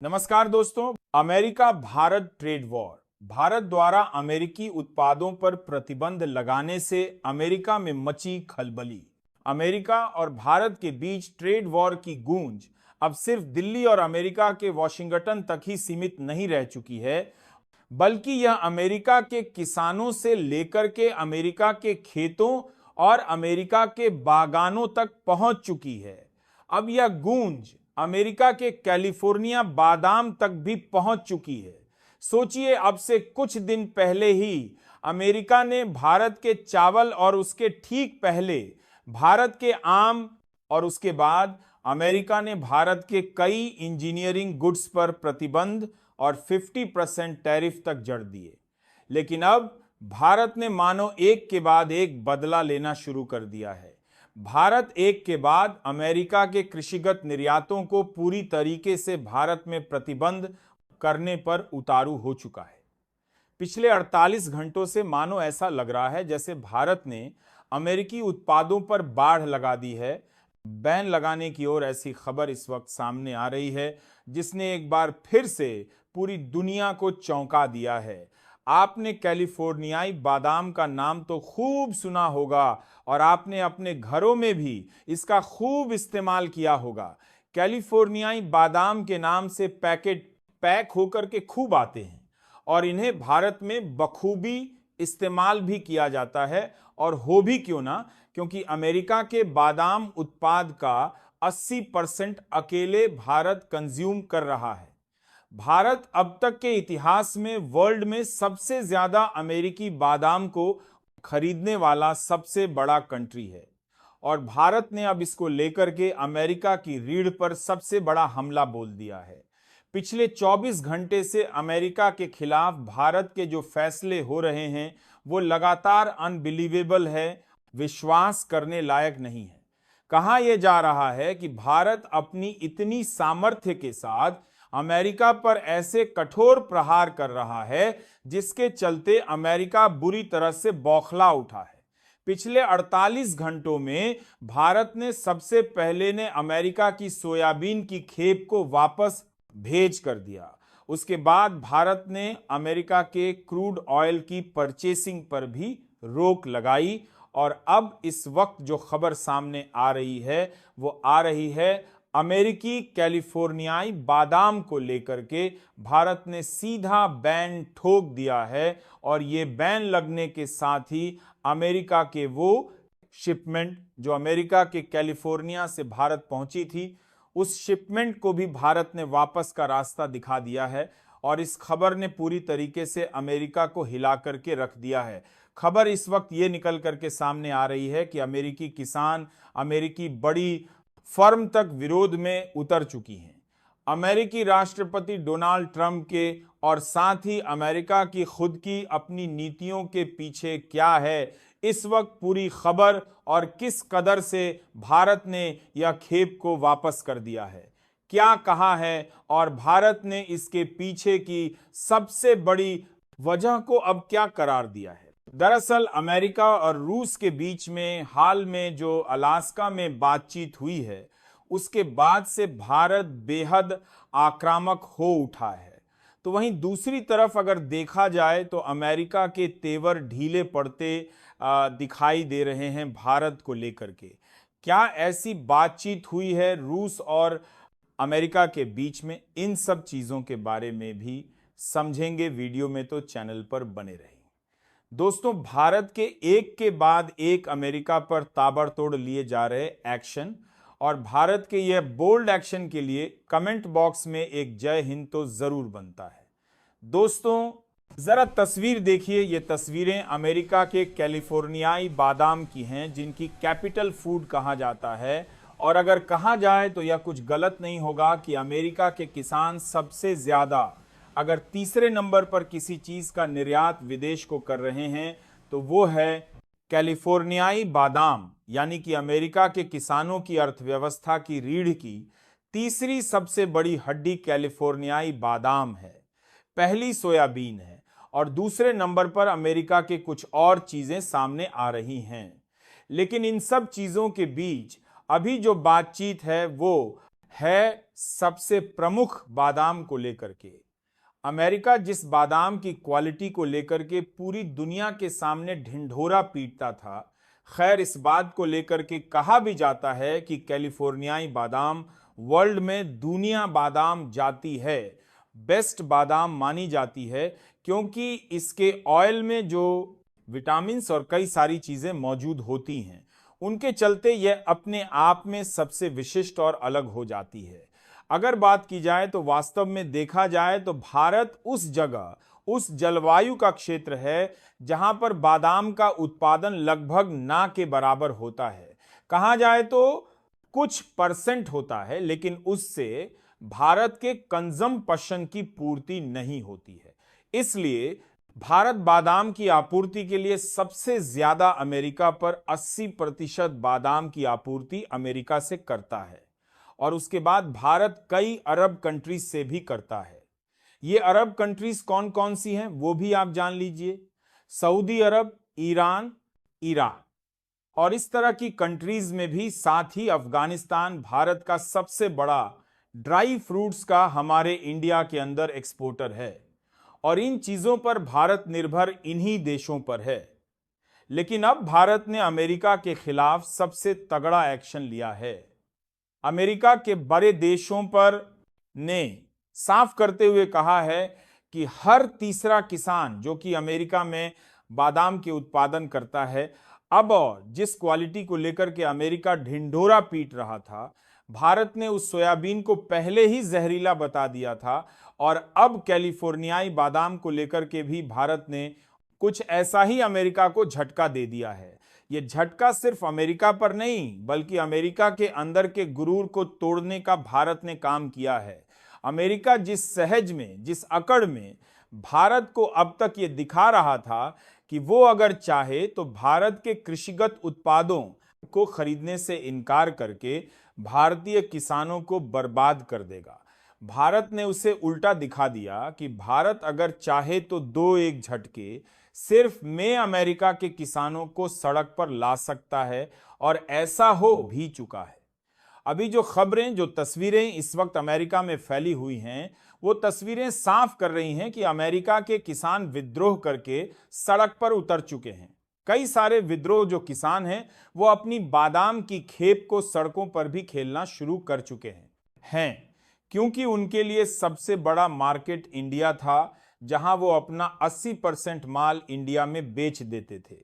नमस्कार दोस्तों। America Bharat trade war. Bharat द्वारा अमेरिकी उत्पादों पर प्रतिबंध लगाने से अमेरिका में मची खलबली। अमेरिका और भारत के बीच ट्रेड वॉर की गूंज अब सिर्फ दिल्ली और अमेरिका के वॉशिंगटन तक ही सीमित नहीं रह चुकी है, बल्कि यह अमेरिका के किसानों से लेकर के अमेरिका के खेतों और अमेरिका के बागानों तक पहुंच चुकी है। अब यह गूंज अमेरिका के कैलिफोर्निया बादाम तक भी पहुंच चुकी है। सोचिए, अब से कुछ दिन पहले ही अमेरिका ने भारत के चावल और उसके ठीक पहले भारत के आम और उसके बाद अमेरिका ने भारत के कई इंजीनियरिंग गुड्स पर प्रतिबंध और 50% टैरिफ तक जड़ दिए। लेकिन अब भारत ने मानो एक के बाद एक बदला लेना शुरू कर दिया है। भारत एक के बाद अमेरिका के कृषिगत निर्यातों को पूरी तरीके से भारत में प्रतिबंध करने पर उतारू हो चुका है। पिछले 48 घंटों से मानो ऐसा लग रहा है जैसे भारत ने अमेरिकी उत्पादों पर बाढ़ लगा दी है। बैन लगाने की ओर ऐसी खबर इस वक्त सामने आ रही है, जिसने एक बार फिर से पूरी दुनिया को चौंका दिया है। आपने कैलिफोर्नियाई बादाम का नाम तो खूब सुना होगा और आपने अपने घरों में भी इसका खूब इस्तेमाल किया होगा। कैलिफोर्नियाई बादाम के नाम से पैकेट पैक होकर के खूब आते हैं और इन्हें भारत में बखूबी इस्तेमाल भी किया जाता है। और हो भी क्यों ना, क्योंकि अमेरिका के बादाम उत्पाद का 80% अकेले भारत कंज्यूम कर रहा है। भारत अब तक के इतिहास में वर्ल्ड में सबसे ज्यादा अमेरिकी बादाम को खरीदने वाला सबसे बड़ा कंट्री है और भारत ने अब इसको लेकर के अमेरिका की रीढ़ पर सबसे बड़ा हमला बोल दिया है। पिछले 24 घंटे से अमेरिका के खिलाफ भारत के जो फैसले हो रहे हैं वो लगातार अनबिलीवेबल है, विश्वास करने लायक नहीं है। कहा यह जा रहा है कि भारत अपनी इतनी सामर्थ्य के साथ अमेरिका पर ऐसे कठोर प्रहार कर रहा है जिसके चलते अमेरिका बुरी तरह से बौखला उठा है। पिछले 48 घंटों में भारत ने सबसे पहले ने अमेरिका की सोयाबीन की खेप को वापस भेज कर दिया। उसके बाद भारत ने अमेरिका के क्रूड ऑयल की परचेसिंग पर भी रोक लगाई और अब इस वक्त जो खबर सामने आ रही है वो आ रही है अमेरिकी कैलिफोर्नियाई बादाम को लेकर के भारत ने सीधा बैन ठोक दिया है। और ये बैन लगने के साथ ही अमेरिका के वो शिपमेंट जो अमेरिका के कैलिफोर्निया से भारत पहुंची थी, उस शिपमेंट को भी भारत ने वापस का रास्ता दिखा दिया है। और इस खबर ने पूरी तरीके से अमेरिका को हिला करके रख दिया है। खबर इस वक्त ये निकल करके सामने आ रही है कि अमेरिकी किसान, अमेरिकी बड़ी फर्म तक विरोध में उतर चुकी हैं। अमेरिकी राष्ट्रपति डोनाल्ड ट्रंप के और साथ ही अमेरिका की खुद की अपनी नीतियों के पीछे क्या है, इस वक्त पूरी खबर और किस कदर से भारत ने यह खेप को वापस कर दिया है, क्या कहा है और भारत ने इसके पीछे की सबसे बड़ी वजह को अब क्या करार दिया है। दरअसल अमेरिका और रूस के बीच में हाल में जो अलास्का में बातचीत हुई है, उसके बाद से भारत बेहद आक्रामक हो उठा है। तो वहीं दूसरी तरफ अगर देखा जाए तो अमेरिका के तेवर ढीले पड़ते दिखाई दे रहे हैं भारत को लेकर के। क्या ऐसी बातचीत हुई है रूस और अमेरिका के बीच में? इन सब चीज़ों के बारे में भी समझेंगे वीडियो में, तो चैनल पर बने रहें। दोस्तों, भारत के एक के बाद एक अमेरिका पर ताबड़तोड़ लिए जा रहे एक्शन और भारत के यह बोल्ड एक्शन के लिए कमेंट बॉक्स में एक जय हिंद तो जरूर बनता है। दोस्तों, जरा तस्वीर देखिए। ये तस्वीरें अमेरिका के कैलिफोर्नियाई बादाम की हैं, जिनकी कैपिटल फूड कहा जाता है। और अगर कहा जाए तो यह कुछ गलत नहीं होगा कि अमेरिका के किसान सबसे ज्यादा, अगर तीसरे नंबर पर किसी चीज का निर्यात विदेश को कर रहे हैं तो वो है कैलिफोर्नियाई बादाम। यानी कि अमेरिका के किसानों की अर्थव्यवस्था की रीढ़ की तीसरी सबसे बड़ी हड्डी कैलिफोर्नियाई बादाम है। पहली सोयाबीन है और दूसरे नंबर पर अमेरिका के कुछ और चीजें सामने आ रही हैं। लेकिन इन सब चीजों के बीच अभी जो बातचीत है वो है सबसे प्रमुख बादाम को लेकर के। अमेरिका जिस बादाम की क्वालिटी को लेकर के पूरी दुनिया के सामने ढिंढोरा पीटता था, खैर इस बात को लेकर के कहा भी जाता है कि कैलिफोर्नियाई बादाम वर्ल्ड में दुनिया बादाम जाती है, बेस्ट बादाम मानी जाती है, क्योंकि इसके ऑयल में जो विटामिन्स और कई सारी चीजें मौजूद होती हैं, उनके चलते यह अपने आप में सबसे विशिष्ट और अलग हो जाती है। अगर बात की जाए तो वास्तव में देखा जाए तो भारत उस जगह, उस जलवायु का क्षेत्र है जहां पर बादाम का उत्पादन लगभग ना के बराबर होता है। कहा जाए तो कुछ परसेंट होता है, लेकिन उससे भारत के कंजम्पशन की पूर्ति नहीं होती है। इसलिए भारत बादाम की आपूर्ति के लिए सबसे ज्यादा अमेरिका पर 80% बादाम की आपूर्ति अमेरिका से करता है, और उसके बाद भारत कई अरब कंट्रीज से भी करता है। ये अरब कंट्रीज कौन कौन सी हैं वो भी आप जान लीजिए। सऊदी अरब, ईरान, इराक और इस तरह की कंट्रीज में भी, साथ ही अफगानिस्तान भारत का सबसे बड़ा ड्राई फ्रूट्स का हमारे इंडिया के अंदर एक्सपोर्टर है, और इन चीजों पर भारत निर्भर इन्हीं देशों पर है। लेकिन अब भारत ने अमेरिका के खिलाफ सबसे तगड़ा एक्शन लिया है। अमेरिका के बड़े देशों पर ने साफ करते हुए कहा है कि हर तीसरा किसान जो कि अमेरिका में बादाम के उत्पादन करता है, अब और जिस क्वालिटी को लेकर के अमेरिका ढिंढोरा पीट रहा था, भारत ने उस सोयाबीन को पहले ही जहरीला बता दिया था, और अब कैलिफोर्नियाई बादाम को लेकर के भी भारत ने कुछ ऐसा ही अमेरिका को झटका दे दिया है। ये झटका सिर्फ अमेरिका पर नहीं, बल्कि अमेरिका के अंदर के गुरूर को तोड़ने का भारत ने काम किया है। अमेरिका जिस सहज में, जिस अकड़ में भारत को अब तक ये दिखा रहा था कि वो अगर चाहे तो भारत के कृषिगत उत्पादों को खरीदने से इनकार करके भारतीय किसानों को बर्बाद कर देगा, भारत ने उसे उल्टा दिखा दिया कि भारत अगर चाहे तो दो एक झटके सिर्फ में अमेरिका के किसानों को सड़क पर ला सकता है, और ऐसा हो भी चुका है। अभी जो खबरें, जो तस्वीरें इस वक्त अमेरिका में फैली हुई हैं, वो तस्वीरें साफ कर रही हैं कि अमेरिका के किसान विद्रोह करके सड़क पर उतर चुके हैं। कई सारे विद्रोह जो किसान हैं वो अपनी बादाम की खेप को सड़कों पर भी खेलना शुरू कर चुके हैं, क्योंकि उनके लिए सबसे बड़ा मार्केट इंडिया था, जहां वो अपना 80% माल इंडिया में बेच देते थे।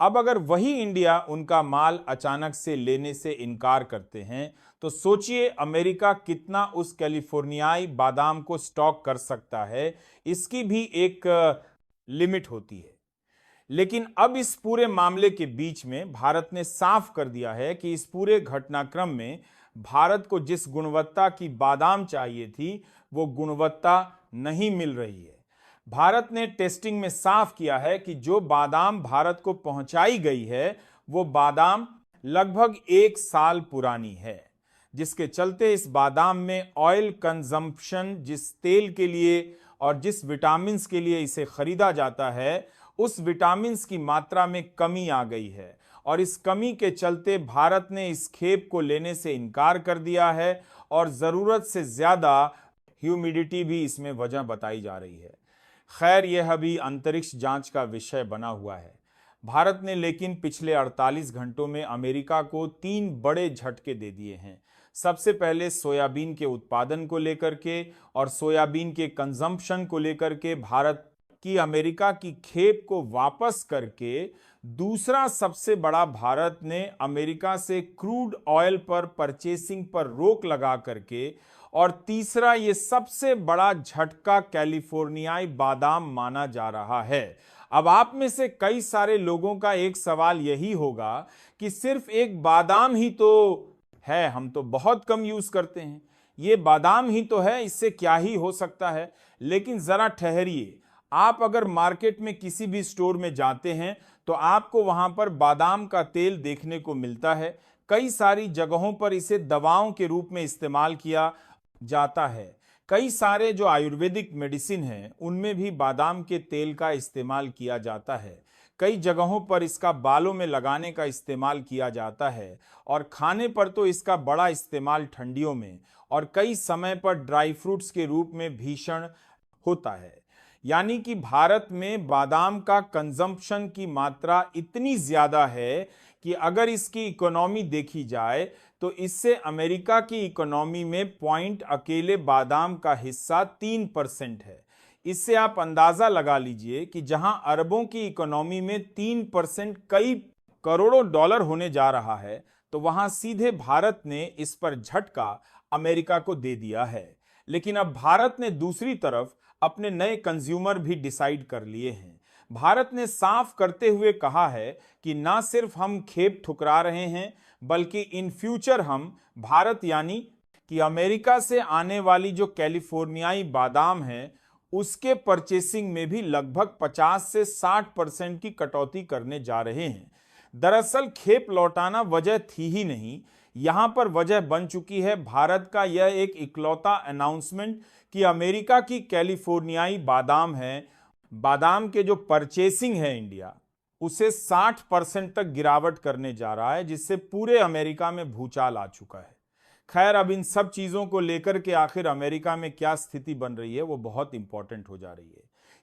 अब अगर वही इंडिया उनका माल अचानक से लेने से इनकार करते हैं, तो सोचिए अमेरिका कितना उस कैलिफोर्नियाई बादाम को स्टॉक कर सकता है। इसकी भी एक लिमिट होती है। लेकिन अब इस पूरे मामले के बीच में भारत ने साफ कर दिया है कि इस पूरे घटनाक्रम में भारत को जिस गुणवत्ता की बादाम चाहिए थी, वो गुणवत्ता नहीं मिल रही है। भारत ने टेस्टिंग में साफ किया है कि जो बादाम भारत को पहुंचाई गई है, वो बादाम लगभग 1 साल पुरानी है, जिसके चलते इस बादाम में ऑयल कंजम्पशन, जिस तेल के लिए और जिस विटामिन्स के लिए इसे खरीदा जाता है, उस विटामिन्स की मात्रा में कमी आ गई है, और इस कमी के चलते भारत ने इस खेप को लेने से इनकार कर दिया है, और ज़रूरत से ज़्यादा ह्यूमिडिटी भी इसमें वजह बताई जा रही है। खैर, यह अभी अंतरिक्ष जांच का विषय बना हुआ है। भारत ने लेकिन पिछले 48 घंटों में अमेरिका को 3 बड़े झटके दे दिए हैं। सबसे पहले सोयाबीन के उत्पादन को लेकर के और सोयाबीन के कंजम्पशन को लेकर के भारत की अमेरिका की खेप को वापस करके, दूसरा सबसे बड़ा भारत ने अमेरिका से क्रूड ऑयल पर परचेसिंग पर रोक लगा करके, और तीसरा ये सबसे बड़ा झटका कैलिफोर्नियाई बादाम माना जा रहा है। अब आप में से कई सारे लोगों का एक सवाल यही होगा कि सिर्फ एक बादाम ही तो है, हम तो बहुत कम यूज करते हैं, ये बादाम ही तो है, इससे क्या ही हो सकता है। लेकिन जरा ठहरिए, आप अगर मार्केट में किसी भी स्टोर में जाते हैं तो आपको वहां पर बादाम का तेल देखने को मिलता है। कई सारी जगहों पर इसे दवाओं के रूप में इस्तेमाल किया जाता है। कई सारे जो आयुर्वेदिक मेडिसिन हैं उनमें भी बादाम के तेल का इस्तेमाल किया जाता है। कई जगहों पर इसका बालों में लगाने का इस्तेमाल किया जाता है और खाने पर तो इसका बड़ा इस्तेमाल ठंडियों में और कई समय पर ड्राई फ्रूट्स के रूप में भीषण होता है। यानी कि भारत में बादाम का कंजम्पशन की मात्रा इतनी ज्यादा है कि अगर इसकी इकोनॉमी देखी जाए तो इससे अमेरिका की इकोनॉमी में पॉइंट अकेले बादाम का हिस्सा 3% है। इससे आप अंदाजा लगा लीजिए कि जहां अरबों की इकोनॉमी में 3% कई करोड़ों डॉलर होने जा रहा है, तो वहां सीधे भारत ने इस पर झटका अमेरिका को दे दिया है। लेकिन अब भारत ने दूसरी तरफ अपने नए कंज्यूमर भी डिसाइड कर लिए हैं। भारत ने साफ करते हुए कहा है कि ना सिर्फ हम खेप ठुकरा रहे हैं, बल्कि इन फ्यूचर हम भारत यानी कि अमेरिका से आने वाली जो कैलिफोर्नियाई बादाम है उसके परचेसिंग में भी लगभग 50 से 60% की कटौती करने जा रहे हैं। दरअसल खेप लौटाना वजह थी ही नहीं, यहां पर वजह बन चुकी है भारत का यह एक इकलौता अनाउंसमेंट कि अमेरिका की कैलिफोर्नियाई बादाम है, बादाम के जो परचेसिंग है इंडिया उसे 60% तक गिरावट करने जा रहा है, जिससे पूरे अमेरिका में भूचाल आ चुका है। खैर, अब इन सब चीजों को लेकर के आखिर अमेरिका में क्या स्थिति बन रही है वो बहुत इंपॉर्टेंट हो जा रही है।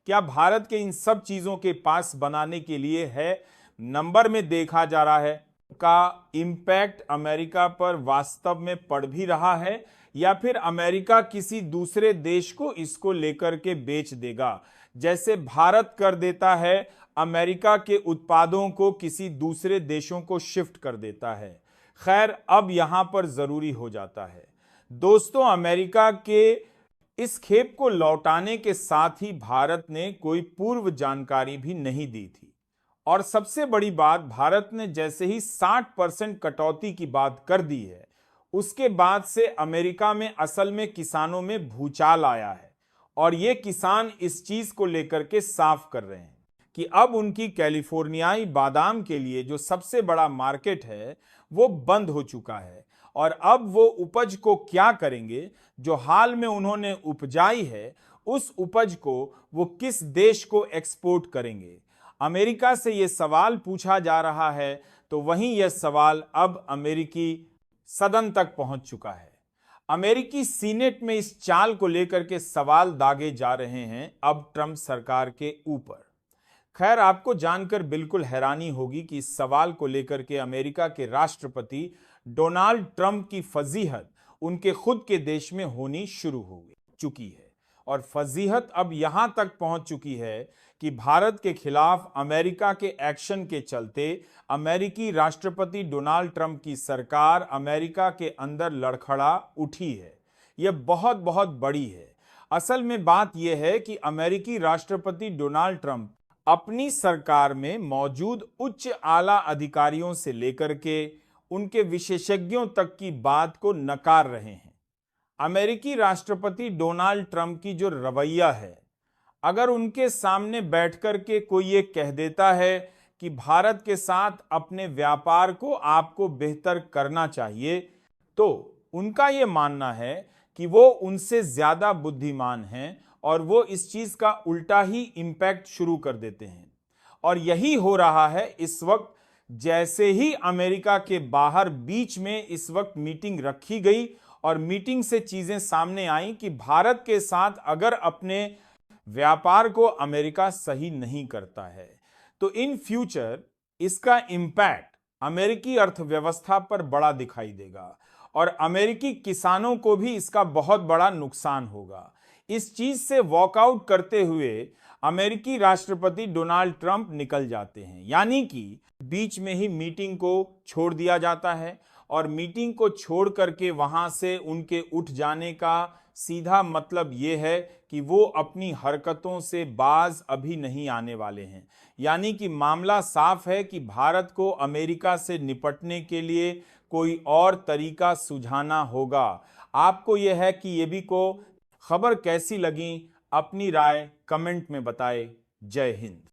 क्या भारत के इन सब चीजों के पास बनाने के लिए है, नंबर में देखा जा रहा है का इम्पैक्ट अमेरिका पर वास्तव में पड़ भी रहा है, या फिर अमेरिका किसी दूसरे देश को इसको लेकर के बेच देगा, जैसे भारत कर देता है अमेरिका के उत्पादों को किसी दूसरे देशों को शिफ्ट कर देता है। खैर, अब यहां पर जरूरी हो जाता है दोस्तों, अमेरिका के इस खेप को लौटाने के साथ ही भारत ने कोई पूर्व जानकारी भी नहीं दी थी। और सबसे बड़ी बात, भारत ने जैसे ही 60% कटौती की बात कर दी है, उसके बाद से अमेरिका में असल में किसानों में भूचाल आया है और ये किसान इस चीज को लेकर के साफ कर रहे हैं कि अब उनकी कैलिफोर्नियाई बादाम के लिए जो सबसे बड़ा मार्केट है वो बंद हो चुका है और अब वो उपज को क्या करेंगे, जो हाल में उन्होंने उपजाई है उस उपज को वो किस देश को एक्सपोर्ट करेंगे। अमेरिका से ये सवाल पूछा जा रहा है, तो वहीं यह सवाल अब अमेरिकी सदन तक पहुंच चुका है। अमेरिकी सीनेट में इस चाल को लेकर के सवाल दागे जा रहे हैं अब ट्रंप सरकार के ऊपर। खैर, आपको जानकर बिल्कुल हैरानी होगी कि इस सवाल को लेकर के अमेरिका के राष्ट्रपति डोनाल्ड ट्रंप की फजीहत उनके खुद के देश में होनी शुरू हो चुकी है और फजीहत अब यहां तक पहुंच चुकी है कि भारत के खिलाफ अमेरिका के एक्शन के चलते अमेरिकी राष्ट्रपति डोनाल्ड ट्रंप की सरकार अमेरिका के अंदर लड़खड़ा उठी है। यह बहुत बहुत बड़ी है। असल में बात यह है कि अमेरिकी राष्ट्रपति डोनाल्ड ट्रंप अपनी सरकार में मौजूद उच्च आला अधिकारियों से लेकर के उनके विशेषज्ञों तक की बात को नकार रहे हैं। अमेरिकी राष्ट्रपति डोनाल्ड ट्रंप की जो रवैया है, अगर उनके सामने बैठकर के कोई ये कह देता है कि भारत के साथ अपने व्यापार को आपको बेहतर करना चाहिए, तो उनका ये मानना है कि वो उनसे ज्यादा बुद्धिमान हैं और वो इस चीज का उल्टा ही इंपैक्ट शुरू कर देते हैं। और यही हो रहा है इस वक्त। जैसे ही अमेरिका के बाहर बीच में इस वक्त मीटिंग रखी गई और मीटिंग से चीजें सामने आई कि भारत के साथ अगर अपने व्यापार को अमेरिका सही नहीं करता है, तो इन फ्यूचर इसका इंपैक्ट अमेरिकी अर्थव्यवस्था पर बड़ा दिखाई देगा और अमेरिकी किसानों को भी इसका बहुत बड़ा नुकसान होगा। इस चीज से वॉकआउट करते हुए अमेरिकी राष्ट्रपति डोनाल्ड ट्रंप निकल जाते हैं, यानी कि बीच में ही मीटिंग को छोड़ दिया जाता है और मीटिंग को छोड़ करके वहां से उनके उठ जाने का सीधा मतलब ये है कि वो अपनी हरकतों से बाज अभी नहीं आने वाले हैं। यानी कि मामला साफ है कि भारत को अमेरिका से निपटने के लिए कोई और तरीका सुझाना होगा। आपको यह है कि ये भी को खबर कैसी लगी, अपनी राय कमेंट में बताएं। जय हिंद।